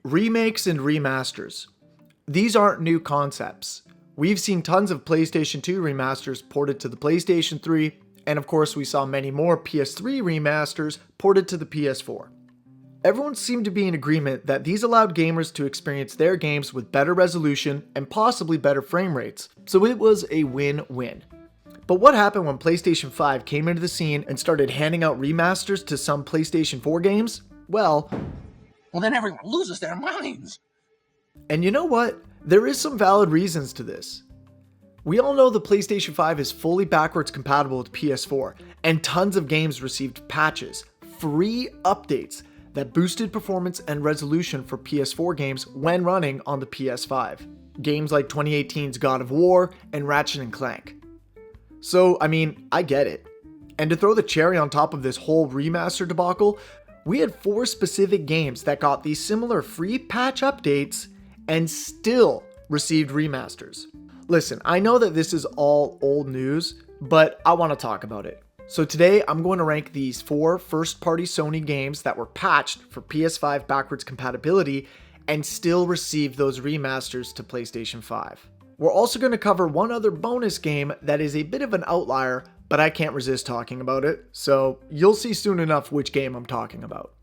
Remakes and remasters. These aren't new concepts. We've seen tons of PlayStation 2 remasters ported to the PlayStation 3, and of course we saw many more PS3 remasters ported to the PS4. Everyone seemed to be in agreement that these allowed gamers to experience their games with better resolution and possibly better frame rates, so it was a win-win. But what happened when PlayStation 5 came into the scene and started handing out remasters to some PlayStation 4 games? Well, then everyone loses their minds. And you know what? There is some valid reasons to this. We all know the PlayStation 5 is fully backwards compatible with PS4, and tons of games received patches, free updates, that boosted performance and resolution for PS4 games when running on the PS5. Games like 2018's God of War and Ratchet & Clank. So, I get it. And to throw the cherry on top of this whole remaster debacle, we had 4 specific games that got these similar free patch updates and still received remasters. Listen, I know that this is all old news, but I want to talk about it. So today I'm going to rank these 4 first-party Sony games that were patched for PS5 backwards compatibility and still received those remasters to PlayStation 5. We're also going to cover one other bonus game that is a bit of an outlier, but I can't resist talking about it, so you'll see soon enough which game I'm talking about.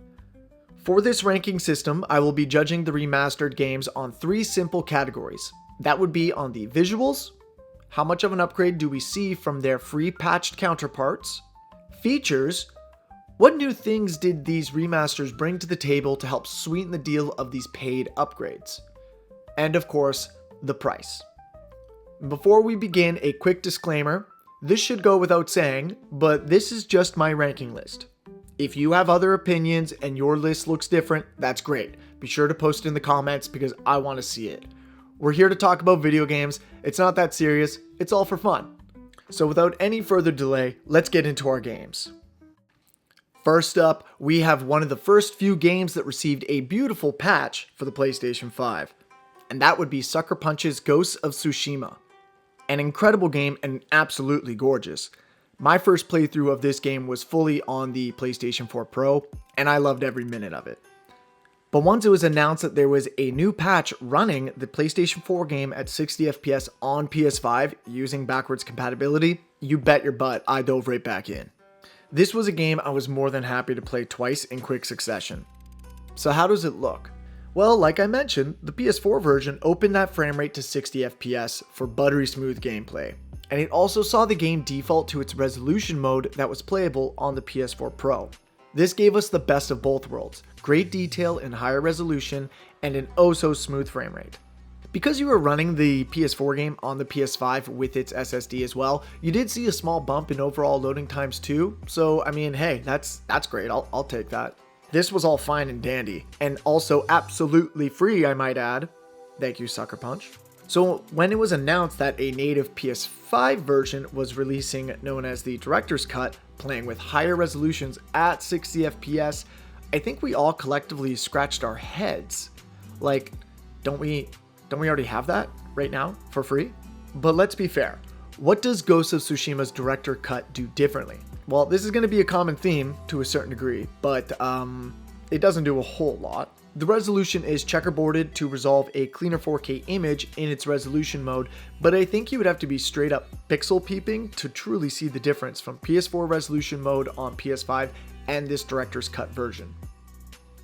For this ranking system, I will be judging the remastered games on 3 simple categories. That would be on the visuals, how much of an upgrade do we see from their free patched counterparts, features, what new things did these remasters bring to the table to help sweeten the deal of these paid upgrades, and of course, the price. Before we begin, a quick disclaimer. This should go without saying, but this is just my ranking list. If you have other opinions and your list looks different, that's great. Be sure to post it in the comments because I want to see it. We're here to talk about video games. It's not that serious. It's all for fun. So without any further delay, let's get into our games. First up, we have one of the first few games that received a beautiful patch for the PlayStation 5. And that would be Sucker Punch's Ghosts of Tsushima. An incredible game and absolutely gorgeous. My first playthrough of this game was fully on the PlayStation 4 Pro, and I loved every minute of it. But once it was announced that there was a new patch running the PlayStation 4 game at 60 FPS on PS5 using backwards compatibility, you bet your butt I dove right back in. This was a game I was more than happy to play twice in quick succession. So how does it look? Well, like I mentioned, the PS4 version opened that frame rate to 60 FPS for buttery smooth gameplay, and it also saw the game default to its resolution mode that was playable on the PS4 Pro. This gave us the best of both worlds, great detail and higher resolution, and an oh-so-smooth frame rate. Because you were running the PS4 game on the PS5 with its SSD as well, you did see a small bump in overall loading times too, so hey, that's great, I'll take that. This was all fine and dandy, and also absolutely free, I might add. Thank you, Sucker Punch. So when it was announced that a native PS5 version was releasing known as the Director's Cut, playing with higher resolutions at 60 FPS, I think we all collectively scratched our heads. Like, don't we already have that right now for free? But let's be fair. What does Ghost of Tsushima's Director Cut do differently? Well, this is going to be a common theme to a certain degree, but it doesn't do a whole lot. The resolution is checkerboarded to resolve a cleaner 4K image in its resolution mode, but I think you would have to be straight up pixel peeping to truly see the difference from PS4 resolution mode on PS5 and this Director's Cut version.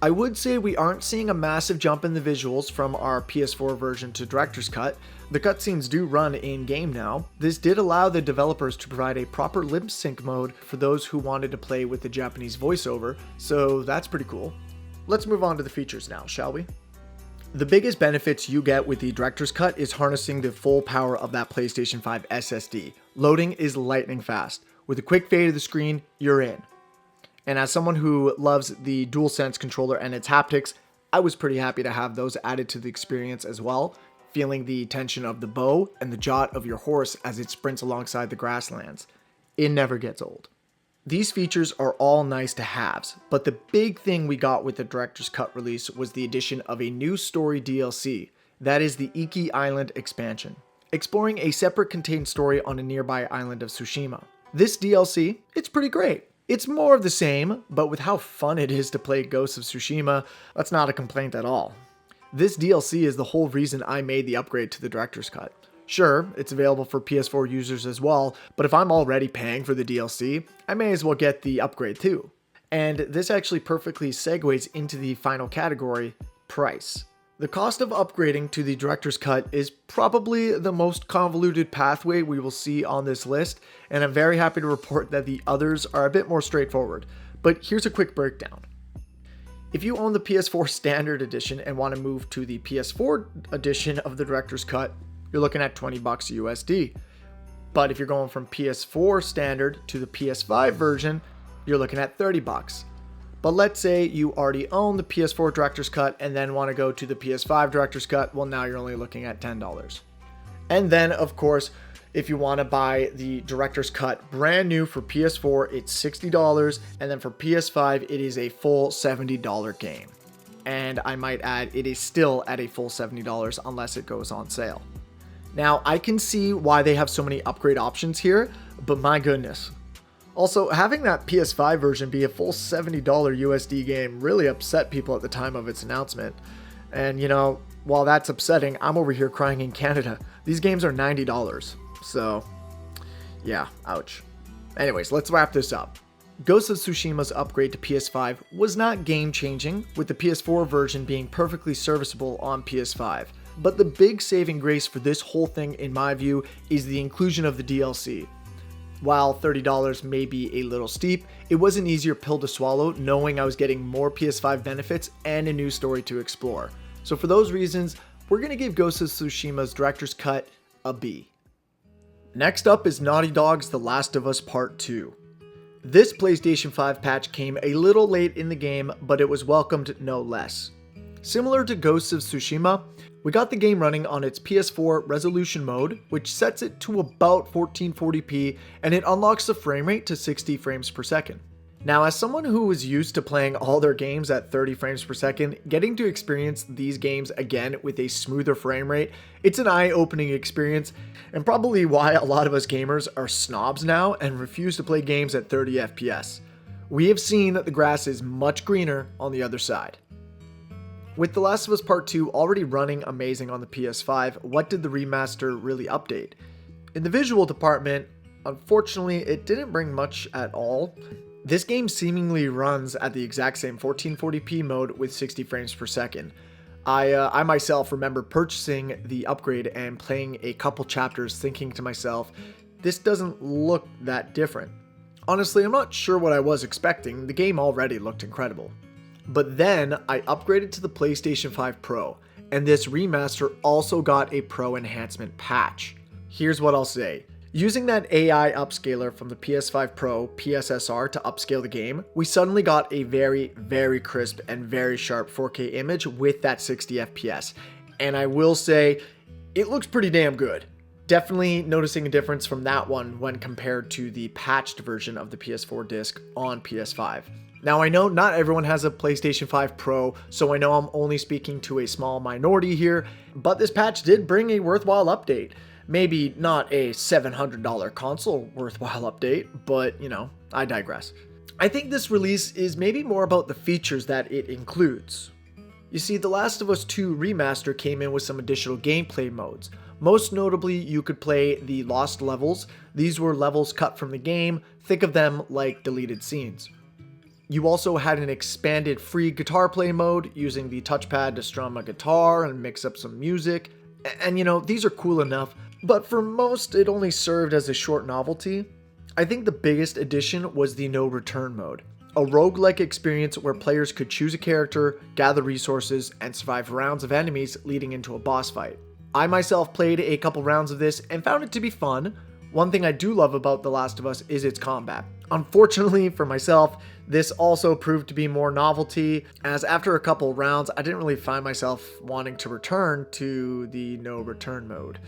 I would say we aren't seeing a massive jump in the visuals from our PS4 version to Director's Cut. The cutscenes do run in-game now. This did allow the developers to provide a proper lip sync mode for those who wanted to play with the Japanese voiceover, so that's pretty cool. Let's move on to the features now, shall we? The biggest benefits you get with the Director's Cut is harnessing the full power of that PlayStation 5 SSD. Loading is lightning fast. With a quick fade of the screen, you're in. And as someone who loves the DualSense controller and its haptics, I was pretty happy to have those added to the experience as well, feeling the tension of the bow and the jot of your horse as it sprints alongside the grasslands. It never gets old. These features are all nice to haves, but the big thing we got with the Director's Cut release was the addition of a new story DLC, that is the Iki Island expansion, exploring a separate contained story on a nearby island of Tsushima. This DLC, it's pretty great. It's more of the same, but with how fun it is to play Ghosts of Tsushima, that's not a complaint at all. This DLC is the whole reason I made the upgrade to the director's cut. Sure, it's available for PS4 users as well, but if I'm already paying for the DLC, I may as well get the upgrade too. And this actually perfectly segues into the final category, price. The cost of upgrading to the director's cut is probably the most convoluted pathway we will see on this list, and I'm very happy to report that the others are a bit more straightforward. But here's a quick breakdown. If you own the PS4 Standard Edition and want to move to the PS4 edition of the director's cut, you're looking at $20 USD. But if you're going from PS4 Standard to the PS5 version, you're looking at $30. But let's say you already own the PS4 director's cut and then want to go to the PS5 director's cut, well, now you're only looking at $10. And then, of course, if you want to buy the director's cut brand new for PS4, it's $60, and then for PS5, it is a full $70 game. And I might add, it is still at a full $70 unless it goes on sale. Now, I can see why they have so many upgrade options here, but my goodness. Also, having that PS5 version be a full $70 USD game really upset people at the time of its announcement. And you know, while that's upsetting, I'm over here crying in Canada. These games are $90. So, yeah, ouch. Anyways, let's wrap this up. Ghost of Tsushima's upgrade to PS5 was not game-changing, with the PS4 version being perfectly serviceable on PS5. But the big saving grace for this whole thing, in my view, is the inclusion of the DLC. While $30 may be a little steep, it was an easier pill to swallow knowing I was getting more PS5 benefits and a new story to explore. So for those reasons, we're going to give Ghost of Tsushima's director's cut a B. Next up is Naughty Dog's The Last of Us Part 2. This PlayStation 5 patch came a little late in the game, but it was welcomed no less. Similar to Ghost of Tsushima, we got the game running on its PS4 resolution mode, which sets it to about 1440p, and it unlocks the frame rate to 60 frames per second. Now, as someone who was used to playing all their games at 30 frames per second, getting to experience these games again with a smoother frame rate, it's an eye-opening experience, and probably why a lot of us gamers are snobs now and refuse to play games at 30 FPS. We have seen that the grass is much greener on the other side. With The Last of Us Part 2 already running amazing on the PS5, what did the remaster really update? In the visual department, unfortunately, it didn't bring much at all. This game seemingly runs at the exact same 1440p mode with 60 frames per second. I myself remember purchasing the upgrade and playing a couple chapters thinking to myself, this doesn't look that different. Honestly, I'm not sure what I was expecting. The game already looked incredible. But then I upgraded to the PlayStation 5 Pro, and this remaster also got a Pro enhancement patch. Here's what I'll say. Using that AI upscaler from the PS5 Pro PSSR to upscale the game, we suddenly got a very, very crisp and very sharp 4K image with that 60 FPS. And I will say, it looks pretty damn good. Definitely noticing a difference from that one when compared to the patched version of the PS4 disc on PS5. Now, I know not everyone has a PlayStation 5 Pro, so I know I'm only speaking to a small minority here, but this patch did bring a worthwhile update. Maybe not a $700 console worthwhile update, but you know, I digress. I think this release is maybe more about the features that it includes. You see, The Last of Us 2 Remaster came in with some additional gameplay modes. Most notably, you could play the Lost levels. These were levels cut from the game. Think of them like deleted scenes. You also had an expanded free guitar play mode using the touchpad to strum a guitar and mix up some music. And you know, these are cool enough, but for most it only served as a short novelty. I think the biggest addition was the no return mode, a roguelike experience where players could choose a character, gather resources, and survive rounds of enemies leading into a boss fight. I myself played a couple rounds of this and found it to be fun. One thing I do love about The Last of Us is its combat. Unfortunately for myself, this also proved to be more novelty, as after a couple rounds, I didn't really find myself wanting to return to the no return mode.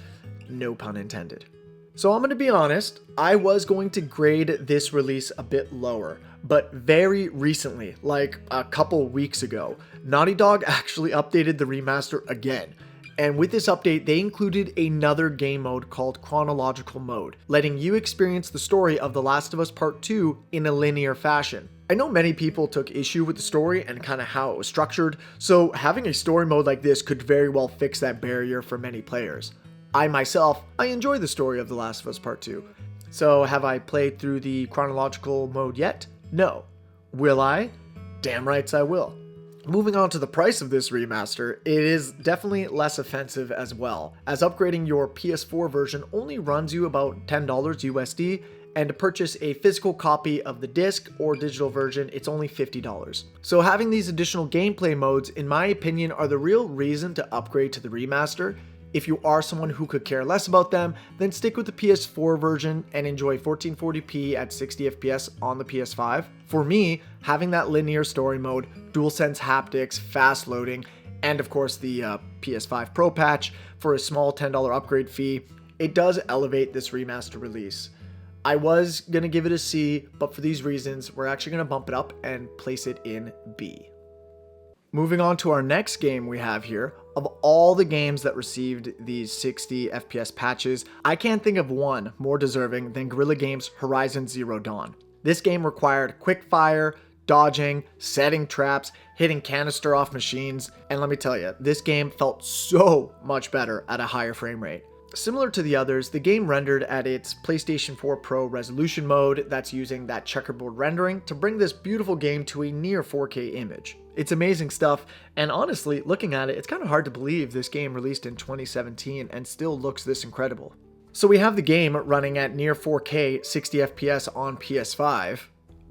No pun intended. So I'm going to be honest, I was going to grade this release a bit lower, but very recently, like a couple weeks ago, Naughty Dog actually updated the remaster again. And with this update, they included another game mode called Chronological Mode, letting you experience the story of The Last of Us Part 2 in a linear fashion. I know many people took issue with the story and kind of how it was structured, so having a story mode like this could very well fix that barrier for many players. I myself, I enjoy the story of The Last of Us Part 2. So have I played through the chronological mode yet? No. Will I? Damn rights I will. Moving on to the price of this remaster, it is definitely less offensive as well, as upgrading your PS4 version only runs you about $10 USD, and to purchase a physical copy of the disc or digital version, it's only $50. So having these additional gameplay modes, in my opinion, are the real reason to upgrade to the remaster. If you are someone who could care less about them, then stick with the PS4 version and enjoy 1440p at 60 FPS on the PS5. For me, having that linear story mode, DualSense haptics, fast loading, and of course the PS5 Pro patch for a small $10 upgrade fee, it does elevate this remaster release. I was going to give it a C, but for these reasons, we're actually going to bump it up and place it in B. Moving on to our next game we have here, of all the games that received these 60 FPS patches, I can't think of one more deserving than Guerrilla Games' Horizon Zero Dawn. This game required quick fire, dodging, setting traps, hitting canister off machines, and let me tell you, this game felt so much better at a higher frame rate. Similar to the others, the game rendered at its PlayStation 4 Pro resolution mode that's using that checkerboard rendering to bring this beautiful game to a near 4K image. It's amazing stuff, and honestly, looking at it, it's kind of hard to believe this game released in 2017 and still looks this incredible. So we have the game running at near 4K 60 FPS on PS5,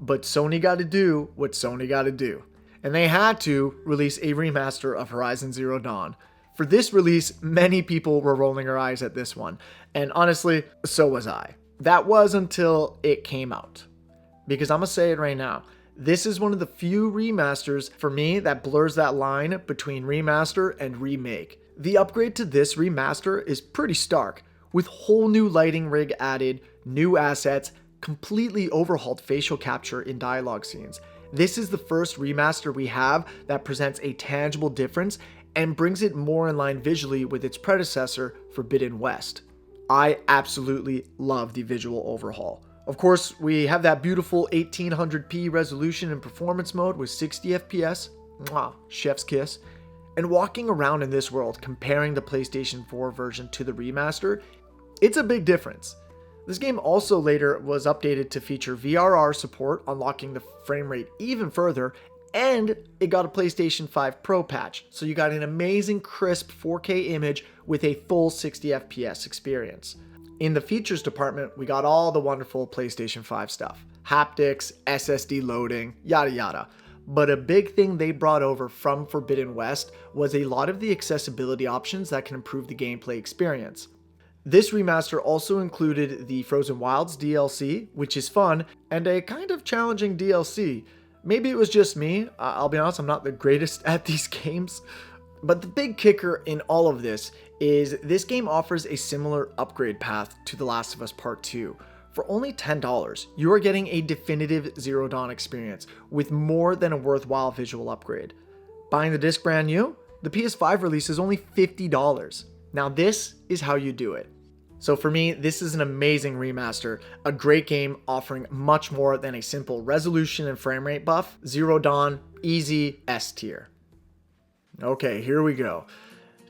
but Sony got to do what Sony got to do. And they had to release a remaster of Horizon Zero Dawn. For this release, many people were rolling their eyes at this one, and honestly, so was I. That was until it came out. Because I'm gonna say it right now, this is one of the few remasters for me that blurs that line between remaster and remake. The upgrade to this remaster is pretty stark, with whole new lighting rig added, new assets, completely overhauled facial capture in dialogue scenes. This is the first remaster we have that presents a tangible difference and brings it more in line visually with its predecessor, Forbidden West. I absolutely love the visual overhaul. Of course, we have that beautiful 1800p resolution in performance mode with 60 FPS, mwah, chef's kiss. And walking around in this world, comparing the PlayStation 4 version to the remaster, it's a big difference. This game also later was updated to feature VRR support, unlocking the frame rate even further, and it got a PlayStation 5 Pro patch, so you got an amazing crisp 4K image with a full 60 FPS experience. In the features department, we got all the wonderful PlayStation 5 stuff. Haptics, SSD loading, yada yada. But a big thing they brought over from Forbidden West was a lot of the accessibility options that can improve the gameplay experience. This remaster also included the Frozen Wilds DLC, which is fun, and a kind of challenging DLC. Maybe it was just me, I'll be honest, I'm not the greatest at these games. But the big kicker in all of this is this game offers a similar upgrade path to The Last of Us Part 2. For only $10, you are getting a definitive Zero Dawn experience with more than a worthwhile visual upgrade. Buying the disc brand new? The PS5 release is only $50. Now this is how you do it. So for me, this is an amazing remaster, a great game offering much more than a simple resolution and frame rate buff. Zero Dawn, easy S tier. Okay, here we go.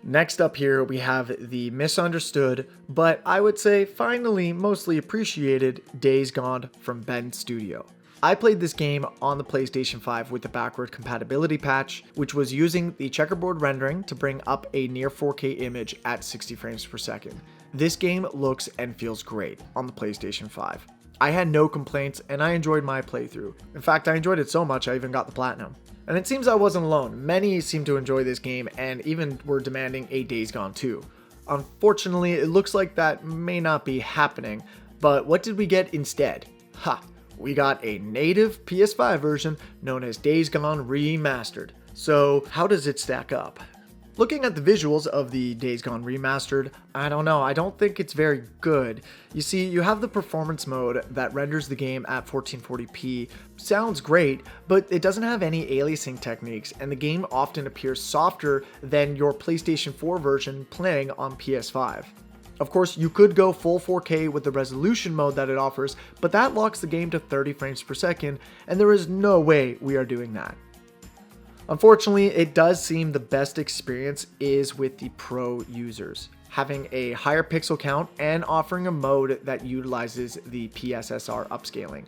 Next up here, we have the misunderstood, but I would say finally mostly appreciated Days Gone from Bend Studio. I played this game on the PlayStation 5 with the backward compatibility patch, which was using the checkerboard rendering to bring up a near 4K image at 60 frames per second. This game looks and feels great on the PlayStation 5. I had no complaints and I enjoyed my playthrough. In fact, I enjoyed it so much I even got the platinum. And it seems I wasn't alone. Many seem to enjoy this game and even were demanding a Days Gone 2. Unfortunately, it looks like that may not be happening, but what did we get instead? Ha! We got a native PS5 version known as Days Gone Remastered. So how does it stack up? Looking at the visuals of the Days Gone Remastered, I don't know, I don't think it's very good. You see, you have the performance mode that renders the game at 1440p. Sounds great, but it doesn't have any aliasing techniques, and the game often appears softer than your PlayStation 4 version playing on PS5. Of course, you could go full 4K with the resolution mode that it offers, but that locks the game to 30 frames per second, and there is no way we are doing that. Unfortunately, it does seem the best experience is with the pro users, having a higher pixel count and offering a mode that utilizes the PSSR upscaling.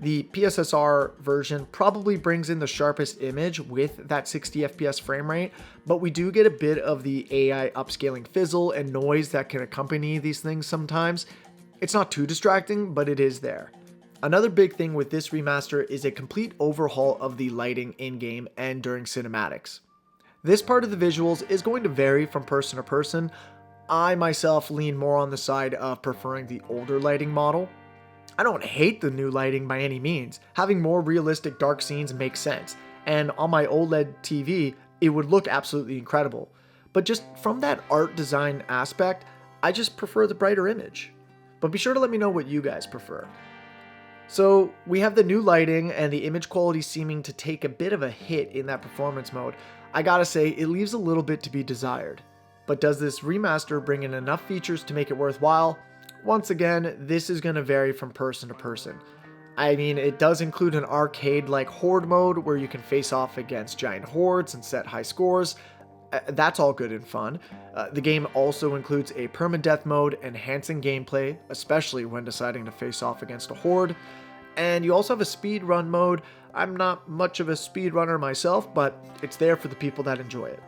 The PSSR version probably brings in the sharpest image with that 60 FPS frame rate, but we do get a bit of the AI upscaling fizzle and noise that can accompany these things sometimes. It's not too distracting, but it is there. Another big thing with this remaster is a complete overhaul of the lighting in-game and during cinematics. This part of the visuals is going to vary from person to person. I myself lean more on the side of preferring the older lighting model. I don't hate the new lighting by any means. Having more realistic dark scenes makes sense, and on my OLED TV, it would look absolutely incredible. But just from that art design aspect, I just prefer the brighter image. But be sure to let me know what you guys prefer. So we have the new lighting and the image quality seeming to take a bit of a hit in that performance mode. I gotta say, it leaves a little bit to be desired. But does this remaster bring in enough features to make it worthwhile? Once again, this is going to vary from person to person. I mean, it does include an arcade-like horde mode where you can face off against giant hordes and set high scores. That's all good and fun. The game also includes a permadeath mode, enhancing gameplay, especially when deciding to face off against a horde. And you also have a speedrun mode. I'm not much of a speedrunner myself, but it's there for the people that enjoy it.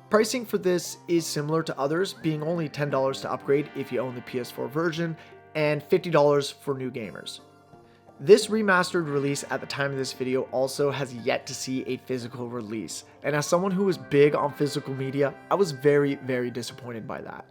Pricing for this is similar to others, being only $10 to upgrade if you own the PS4 version, and $50 for new gamers. This remastered release at the time of this video also has yet to see a physical release, and as someone who is big on physical media, I was very, very disappointed by that.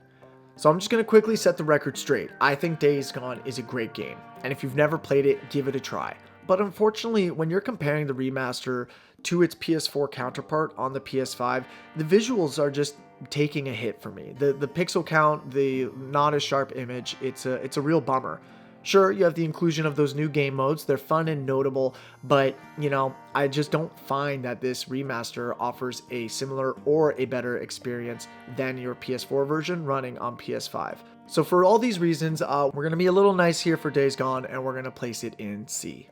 So I'm just going to quickly set the record straight. I think Days Gone is a great game, and if you've never played it, give it a try. But unfortunately, when you're comparing the remaster to its PS4 counterpart on the PS5, the visuals are just taking a hit for me. The pixel count, the not as sharp image, it's a real bummer. Sure, you have the inclusion of those new game modes, they're fun and notable, but you know, I just don't find that this remaster offers a similar or a better experience than your PS4 version running on PS5. So for all these reasons, we're going to be a little nice here for Days Gone, and we're going to place it in C.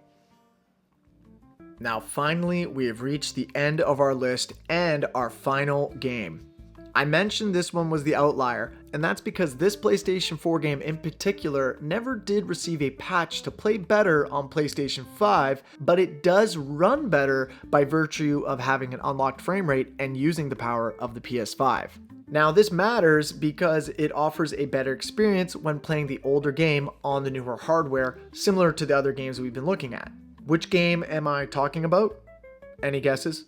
Now finally, we have reached the end of our list and our final game. I mentioned this one was the outlier, and that's because this PlayStation 4 game in particular never did receive a patch to play better on PlayStation 5, but it does run better by virtue of having an unlocked frame rate and using the power of the PS5. Now this matters because it offers a better experience when playing the older game on the newer hardware, similar to the other games we've been looking at. Which game am I talking about? Any guesses?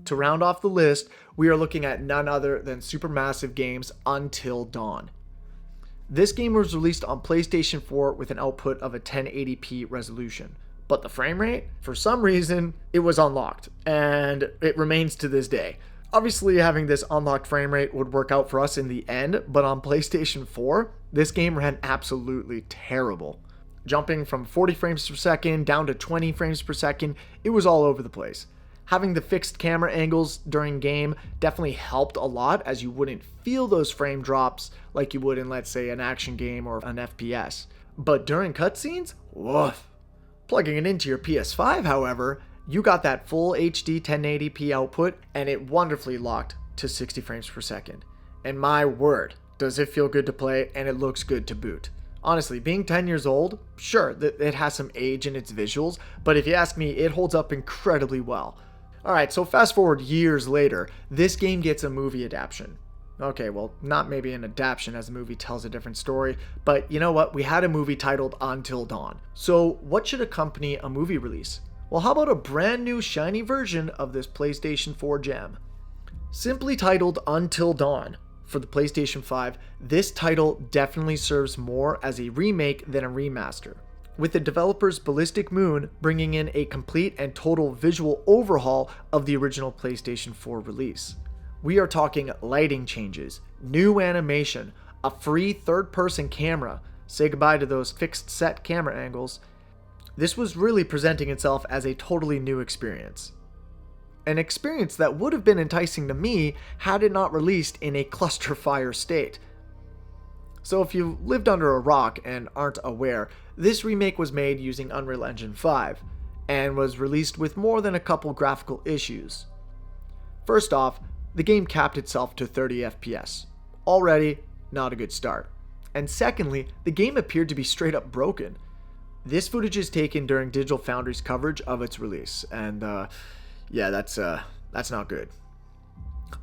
To round off the list, we are looking at none other than Supermassive Games' Until Dawn. This game was released on PlayStation 4 with an output of a 1080p resolution, but the frame rate, for some reason, it was unlocked, and it remains to this day. Obviously, having this unlocked frame rate would work out for us in the end, but on PlayStation 4, this game ran absolutely terrible. Jumping from 40 frames per second down to 20 frames per second, it was all over the place. Having the fixed camera angles during game definitely helped a lot, as you wouldn't feel those frame drops like you would in, let's say, an action game or an FPS. But during cutscenes, woof. Plugging it into your PS5, however, you got that full HD 1080p output, and it wonderfully locked to 60 frames per second. And my word, does it feel good to play, and it looks good to boot. Honestly, being 10 years old, sure, it has some age in its visuals, but if you ask me, it holds up incredibly well. Alright, so fast forward years later, this game gets a movie adaptation. Okay, well, not maybe an adaptation, as the movie tells a different story, but you know what? We had a movie titled Until Dawn. So what should accompany a movie release? Well, how about a brand new shiny version of this PlayStation 4 gem? Simply titled Until Dawn. For the PlayStation 5, this title definitely serves more as a remake than a remaster, with the developers Ballistic Moon bringing in a complete and total visual overhaul of the original PlayStation 4 release. We are talking lighting changes, new animation, a free third-person camera, say goodbye to those fixed set camera angles. This was really presenting itself as a totally new experience. An experience that would have been enticing to me had it not released in a cluster fire state. So if you lived under a rock and aren't aware, this remake was made using Unreal Engine 5 and was released with more than a couple graphical issues. First off, the game capped itself to 30 FPS. Already, not a good start. And secondly, the game appeared to be straight up broken. This footage is taken during Digital Foundry's coverage of its release, and yeah, that's not good.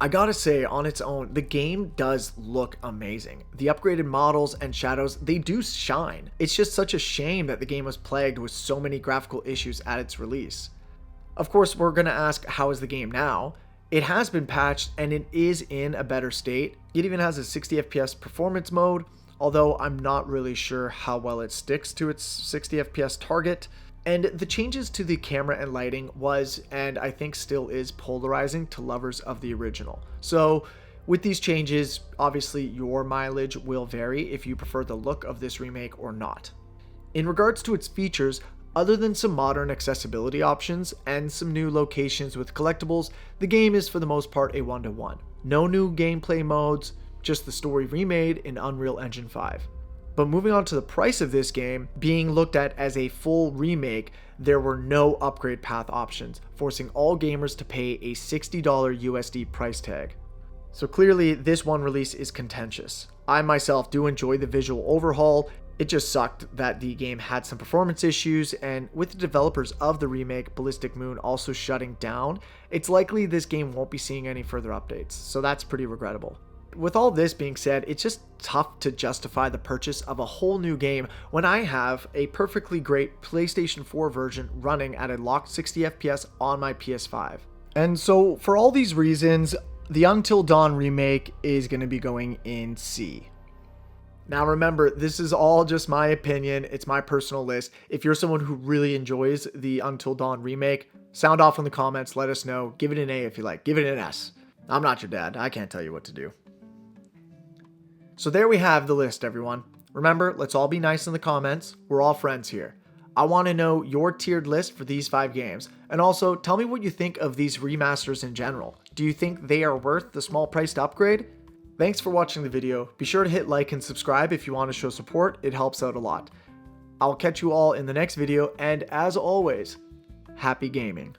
I gotta say, on its own, the game does look amazing. The upgraded models and shadows, they do shine. It's just such a shame that the game was plagued with so many graphical issues at its release. Of course, we're gonna ask, how is the game now? It has been patched and it is in a better state. It even has a 60 FPS performance mode, although I'm not really sure how well it sticks to its 60 FPS target. And the changes to the camera and lighting was, and I think still is, polarizing to lovers of the original. So with these changes, obviously your mileage will vary if you prefer the look of this remake or not. In regards to its features, other than some modern accessibility options and some new locations with collectibles, the game is for the most part a one-to-one. No new gameplay modes, just the story remade in Unreal Engine 5. But moving on to the price of this game, being looked at as a full remake, there were no upgrade path options, forcing all gamers to pay a $60 USD price tag. So clearly this one release is contentious. I myself do enjoy the visual overhaul. It just sucked that the game had some performance issues, and with the developers of the remake, Ballistic Moon, also shutting down, it's likely this game won't be seeing any further updates, so that's pretty regrettable. With all this being said, it's just tough to justify the purchase of a whole new game when I have a perfectly great PlayStation 4 version running at a locked 60 FPS on my PS5. And so for all these reasons, the Until Dawn remake is going to be going in C. Now remember, this is all just my opinion, it's my personal list. If you're someone who really enjoys the Until Dawn remake, sound off in the comments, let us know. Give it an A if you like, give it an S. I'm not your dad, I can't tell you what to do. So there we have the list, everyone. Remember, let's all be nice in the comments. We're all friends here. I want to know your tiered list for these 5 games. And also, tell me what you think of these remasters in general. Do you think they are worth the small priced upgrade? Thanks for watching the video. Be sure to hit like and subscribe if you want to show support. It helps out a lot. I'll catch you all in the next video, and as always, happy gaming.